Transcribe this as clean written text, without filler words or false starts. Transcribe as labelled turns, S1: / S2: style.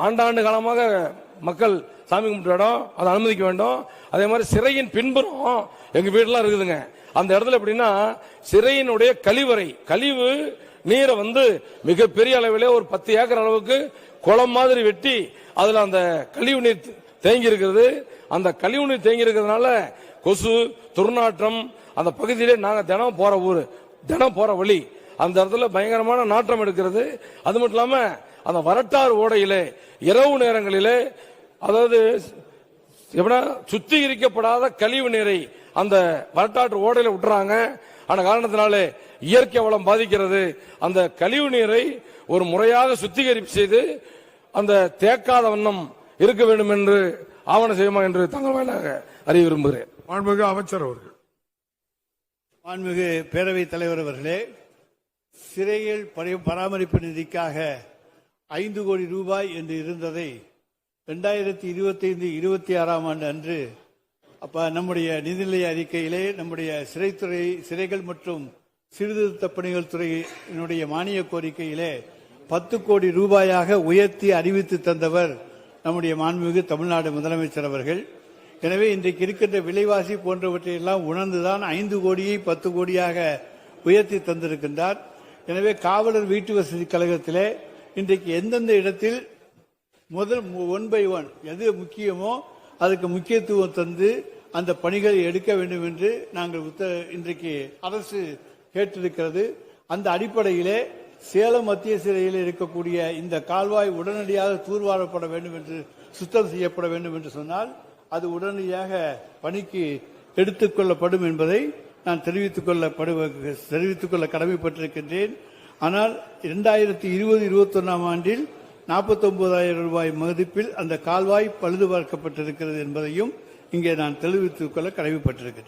S1: ஆண்டாண்டு காலமாக மக்கள் சாமி கும்பிட்ட இடம், அதை அனுமதிக்க வேண்டும். அதே மாதிரி சிறையின் பின்புறம் எங்க வீடுலாம் இருக்குதுங்க. அந்த இடத்துல எப்படின்னா சிறையினுடைய கழிவு நீரை மிகப்பெரிய அளவிலே ஒரு 10 ஏக்கர் அளவுக்கு குளம் மாதிரி வெட்டி அதுல அந்த கழிவு நீர் தேங்கி இருக்கிறது. அந்த கழிவு நீர் தேங்கி இருக்கிறதுனால கொசு துர்நாற்றம் அந்த பகுதியிலே நாங்க தினம் போற வழி அந்த இடத்துல பயங்கரமான நாற்றம் எடுக்கிறது. அது மட்டும் இல்லாம அந்த வரட்டாறு ஓடையிலே இரவு நேரங்களிலே அதாவது சுத்திகரிக்கப்படாத கழிவு நீரை அந்த வரட்டாற்று ஓடையில விட்டுறாங்க. ஆன காரணத்தினாலே இயற்கை வளம் பாதிக்கிறது. அந்த கழிவு நீரை ஒரு முறையாக சுத்திகரிப்பு செய்து அந்த தேக்காத வண்ணம் இருக்க வேண்டும் என்று ஆவண செய்யுமா என்று தங்கள் வாயிலாக அறிய விரும்புகிறேன்.
S2: மாண்புமிகு அமைச்சர் அவர்கள்.
S3: மாண்புமிகு பேரவைத் தலைவர் அவர்களே, சிறையில் பராமரிப்பு நிதிக்காக 5 கோடி ரூபாய் என்று இருந்ததை 2025-26 ஆண்டு அன்று நம்முடைய நிதிநிலை அறிக்கையிலே நம்முடைய சிறைகள் மற்றும் சீர்திருத்த பணிகள் துறையினுடைய மானிய கோரிக்கையிலே 10 கோடி ரூபாயாக உயர்த்தி அறிவித்து தந்தவர் நம்முடைய மாண்புமிகு தமிழ்நாடு முதலமைச்சர் அவர்கள். எனவே இன்றைக்கு இருக்கின்ற விலைவாசி போன்றவற்றை எல்லாம் உணர்ந்துதான் 5 கோடியை 10 கோடியாக உயர்த்தி தந்திருக்கின்றார். எனவே காவலர் வீட்டு வசதி கழகத்திலே இன்றைக்கு எந்தெந்த இடத்தில் முதல் 1 by 1 எது முக்கியமோ அதுக்கு முக்கியத்துவம் தந்து அந்த பணிகளை எடுக்க வேண்டும் என்று நாங்கள் இன்றைக்கு அரசு கேட்டிருக்கிறது. அந்த அடிப்படையிலே சேலம் மத்திய சிறையில் இருக்கக்கூடிய இந்த கால்வாய் உடனடியாக தூர்வாரப்பட வேண்டும் என்று சுத்தம் செய்யப்பட வேண்டும் என்று சொன்னால் அது உடனடியாக பணிக்கு எடுத்துக் கொள்ளப்படும் என்பதை நான் தெரிவித்துக் கொள்ள கடமைப்பட்டிருக்கின்றேன். ஆனால் 2020-21 ஆண்டில் 49,000 ரூபாய் மதிப்பில் அந்த கால்வாய் பழுது பார்க்கப்பட்டிருக்கிறது என்பதையும் இங்கே நான் தெரிவித்துக் கொள்ள கடமைப்பட்டிருக்கிறேன்.